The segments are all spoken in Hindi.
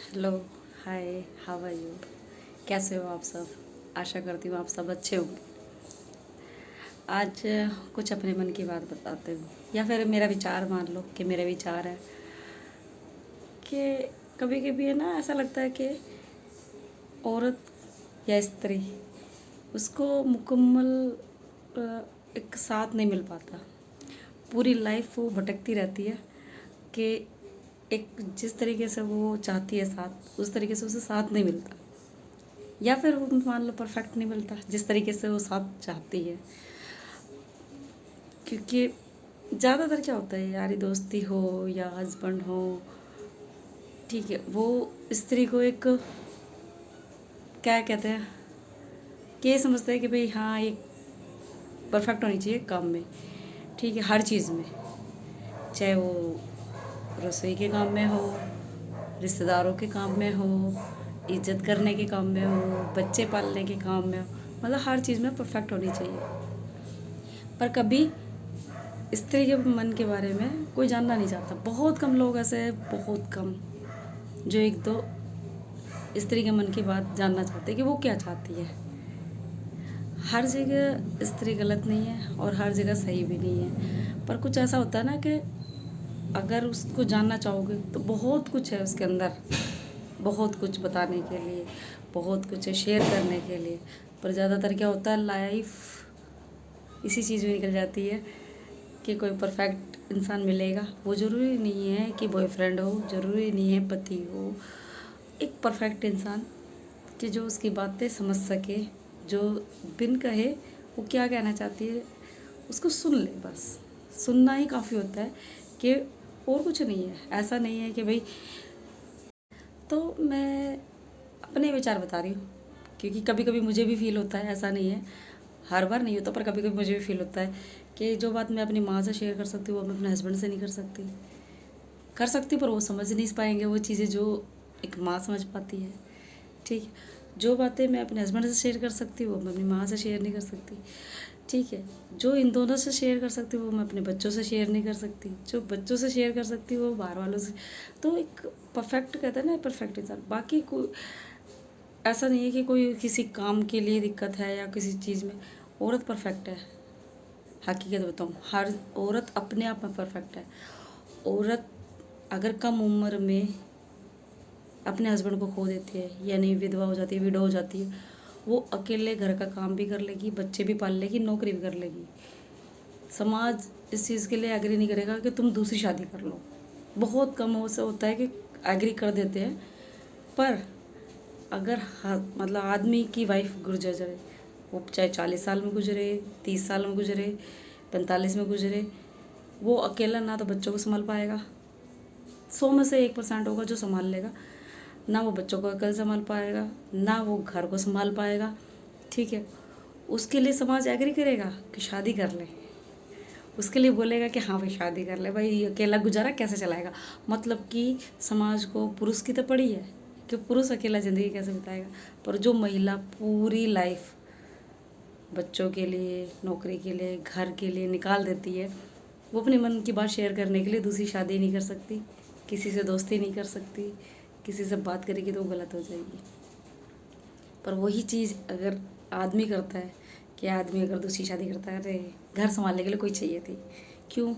Hello, hi, how are you? कैसे हो आप सब? आशा करती हूँ आप सब अच्छे होंगे। आज कुछ अपने मन की बात बताते हूँ, या फिर मेरा विचार मान लो कि मेरे विचार है कि कभी कभी है ना, ऐसा लगता है कि औरत या स्त्री उसको मुकम्मल एक साथ नहीं मिल पाता। पूरी लाइफ वो भटकती रहती है कि एक जिस तरीके से वो चाहती है साथ, उस तरीके से उसे साथ नहीं मिलता, या फिर वो मान लो परफेक्ट नहीं मिलता जिस तरीके से वो साथ चाहती है। क्योंकि ज़्यादातर क्या होता है, यारी दोस्ती हो या हस्बैंड हो, ठीक है, वो स्त्री को एक क्या कहते हैं कि ये समझते हैं कि भाई हाँ, ये परफेक्ट होनी चाहिए काम में, ठीक है, हर चीज़ में, चाहे वो रसोई के काम में हो, रिश्तेदारों के काम में हो, इज्जत करने के काम में हो, बच्चे पालने के काम में हो, मतलब हर चीज़ में परफेक्ट होनी चाहिए। पर कभी स्त्री के मन के बारे में कोई जानना नहीं चाहता। बहुत कम लोग ऐसे हैं, बहुत कम, जो एक दो स्त्री के मन की बात जानना चाहते हैं कि वो क्या चाहती है। हर जगह स्त्री गलत नहीं है और हर जगह सही भी नहीं है, पर कुछ ऐसा होता है ना कि अगर उसको जानना चाहोगे तो बहुत कुछ है उसके अंदर, बहुत कुछ बताने के लिए, बहुत कुछ है शेयर करने के लिए। पर ज़्यादातर क्या होता है, लाइफ इसी चीज़ में निकल जाती है कि कोई परफेक्ट इंसान मिलेगा। वो ज़रूरी नहीं है कि बॉयफ्रेंड हो, ज़रूरी नहीं है पति हो, एक परफेक्ट इंसान कि जो उसकी बातें समझ सके, जो बिन कहे वो क्या कहना चाहती है उसको सुन ले। बस सुनना ही काफ़ी होता है, कि और कुछ नहीं है। ऐसा नहीं है कि भाई, तो मैं अपने विचार बता रही हूँ क्योंकि कभी कभी मुझे भी फील होता है, ऐसा नहीं है, हर बार नहीं होता, पर कभी कभी मुझे भी फील होता है कि जो बात मैं अपनी माँ से शेयर कर सकती हूँ वो मैं अपने हस्बैंड से नहीं कर सकती, पर वो समझ नहीं पाएंगे वो चीज़ें जो एक माँ समझ पाती है, ठीक है। जो बातें मैं अपने हस्बैंड से शेयर कर सकती हूँ वो मैं अपनी माँ से शेयर नहीं कर सकती, ठीक है। जो इन दोनों से शेयर कर सकती हूँ वो मैं अपने बच्चों से शेयर नहीं कर सकती, जो बच्चों से शेयर कर सकती हूँ वो बाहर वालों से। तो एक परफेक्ट कहते हैं ना, परफेक्ट इंसान। बाकी कोई ऐसा नहीं है कि कोई किसी काम के लिए दिक्कत है या किसी चीज़ में। औरत परफेक्ट है, हकीकत बताऊँ, हर औरत अपने आप में परफेक्ट है। औरत अगर कम उम्र में अपने हस्बैंड को खो देती है, यानी विधवा हो जाती है, विडो हो जाती है, वो अकेले घर का काम भी कर लेगी, बच्चे भी पाल लेगी, नौकरी भी कर लेगी। समाज इस चीज़ के लिए एग्री नहीं करेगा कि तुम दूसरी शादी कर लो। बहुत कम हो से होता है कि एग्री कर देते हैं। पर अगर मतलब आदमी की वाइफ गुजर जाए, वो चाहे 40 साल में गुजरे, 30 साल में गुजरे, 45 में गुजरे, वो अकेला ना तो बच्चों को संभाल पाएगा, 100 में से 1% होगा जो संभाल लेगा, ना वो बच्चों को अकेले संभाल पाएगा, ना वो घर को संभाल पाएगा, ठीक है। उसके लिए समाज एग्री करेगा कि शादी कर ले, उसके लिए बोलेगा कि हाँ भाई शादी कर ले, भाई अकेला गुजारा कैसे चलाएगा। मतलब कि समाज को पुरुष की तो पड़ी है कि पुरुष अकेला ज़िंदगी कैसे बिताएगा, पर जो महिला पूरी लाइफ बच्चों के लिए, नौकरी के लिए, घर के लिए निकाल देती है, वो अपने मन की बात शेयर करने के लिए दूसरी शादी नहीं कर सकती, किसी से दोस्ती नहीं कर सकती, किसी से बात करेगी तो वो गलत हो जाएगी। पर वही चीज़ अगर आदमी करता है, कि आदमी अगर दूसरी शादी करता है, अरे घर संभालने के लिए कोई चाहिए थी, क्यों?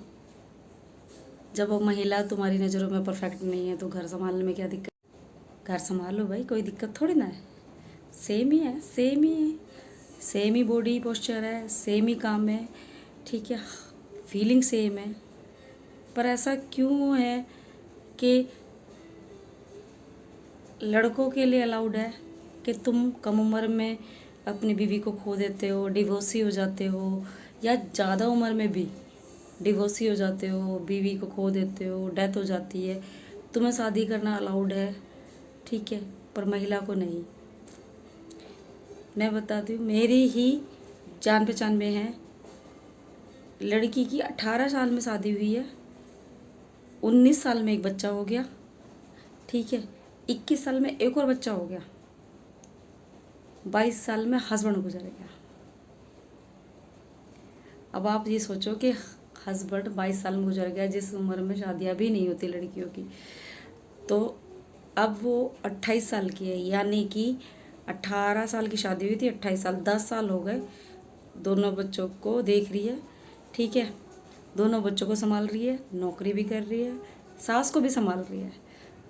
जब वो महिला तुम्हारी नज़रों में परफेक्ट नहीं है तो घर संभालने में क्या दिक्कत? घर संभालो भाई, कोई दिक्कत थोड़ी ना है। सेम ही है, सेम ही है, सेम ही बॉडी पोस्चर है, सेम ही काम है, ठीक है, फीलिंग सेम है। पर ऐसा क्यों है कि लड़कों के लिए अलाउड है कि तुम कम उम्र में अपनी बीवी को खो देते हो, डिवोर्सी हो जाते हो, या ज़्यादा उम्र में भी डिवोर्सी हो जाते हो, बीवी को खो देते हो, डेथ हो जाती है, तुम्हें शादी करना अलाउड है, ठीक है, पर महिला को नहीं। मैं बताती हूँ, मेरी ही जान पहचान में है लड़की की 18 साल में शादी हुई है, 19 साल में एक बच्चा हो गया, ठीक है, 21 साल में एक और बच्चा हो गया, 22 साल में हस्बैंड गुजर गया। अब आप ये सोचो कि हस्बैंड 22 साल में गुजर गया, जिस उम्र में शादियाँ भी नहीं होती लड़कियों की, तो अब वो 28 साल की है, यानी कि 18 साल की शादी हुई थी, 28 साल, 10 साल हो गए। दोनों बच्चों को देख रही है, ठीक है, दोनों बच्चों को संभाल रही है, नौकरी भी कर रही है, सास को भी संभाल रही है।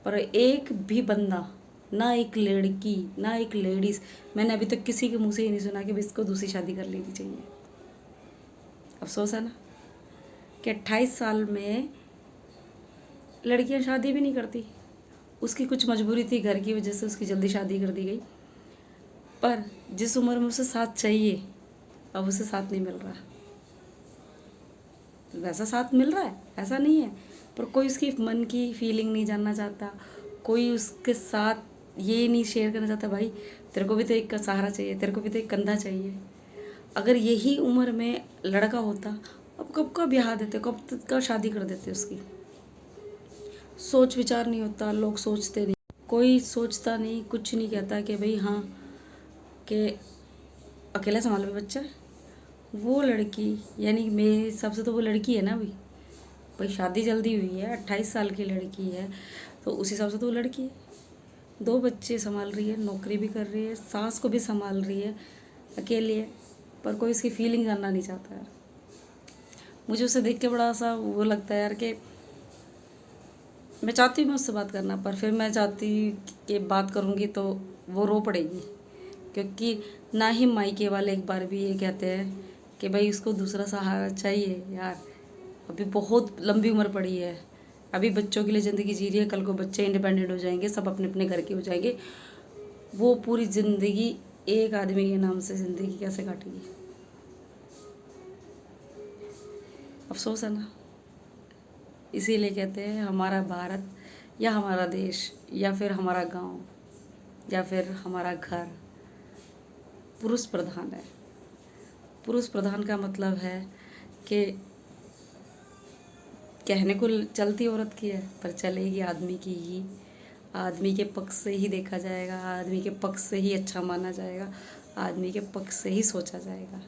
पर एक भी बंदा, ना एक लड़की, ना एक लेडीज़, मैंने अभी तक किसी के मुंह से ही नहीं सुना कि भाई इसको दूसरी शादी कर लेनी चाहिए। अफसोस है ना कि 28 साल में लड़कियां शादी भी नहीं करती। उसकी कुछ मजबूरी थी घर की वजह से, उसकी जल्दी शादी कर दी गई। पर जिस उम्र में उसे साथ चाहिए, अब उसे साथ नहीं मिल रहा। वैसा साथ मिल रहा है, ऐसा नहीं है, पर कोई उसकी मन की फीलिंग नहीं जानना चाहता। कोई उसके साथ ये नहीं शेयर करना चाहता, भाई तेरे को भी तो एक सहारा चाहिए, तेरे को भी तो एक कंधा चाहिए। अगर यही उम्र में लड़का होता, अब कब का ब्याह देते, कब तक का शादी कर देते उसकी। सोच विचार नहीं होता, लोग सोचते नहीं, कोई सोचता नहीं, कुछ नहीं कहता कि भाई हाँ कि अकेला संभाल में बच्चा। वो लड़की, यानी मेरे हिसाब से तो वो लड़की है ना, भाई शादी जल्दी हुई है, 28 साल की लड़की है, तो उस हिसाब से तो वो लड़की है। 2 बच्चे संभाल रही है, नौकरी भी कर रही है, सास को भी संभाल रही है, अकेली है, पर कोई इसकी फीलिंग जानना नहीं चाहता यार। मुझे उसे देख के बड़ा सा वो लगता है यार कि मैं चाहती हूँ मैं उससे बात करना, पर फिर मैं चाहती कि बात करूँगी तो वो रो पड़ेगी, क्योंकि ना ही मायके वाले एक बार भी ये कहते हैं कि भाई उसको दूसरा सहारा चाहिए। यार अभी बहुत लंबी उम्र पड़ी है, अभी बच्चों के लिए ज़िंदगी जी रही है, कल को बच्चे इंडिपेंडेंट हो जाएंगे, सब अपने अपने घर के हो जाएंगे। वो पूरी ज़िंदगी एक आदमी के नाम से ज़िंदगी कैसे काटेगी। अफसोस है ना। इसीलिए कहते हैं हमारा भारत या हमारा देश या फिर हमारा गांव या फिर हमारा घर पुरुष प्रधान है। पुरुष प्रधान का मतलब है कि कहने को चलती औरत की है, पर चलेगी आदमी की ही। आदमी के पक्ष से ही देखा जाएगा, आदमी के पक्ष से ही अच्छा माना जाएगा, आदमी के पक्ष से ही सोचा जाएगा।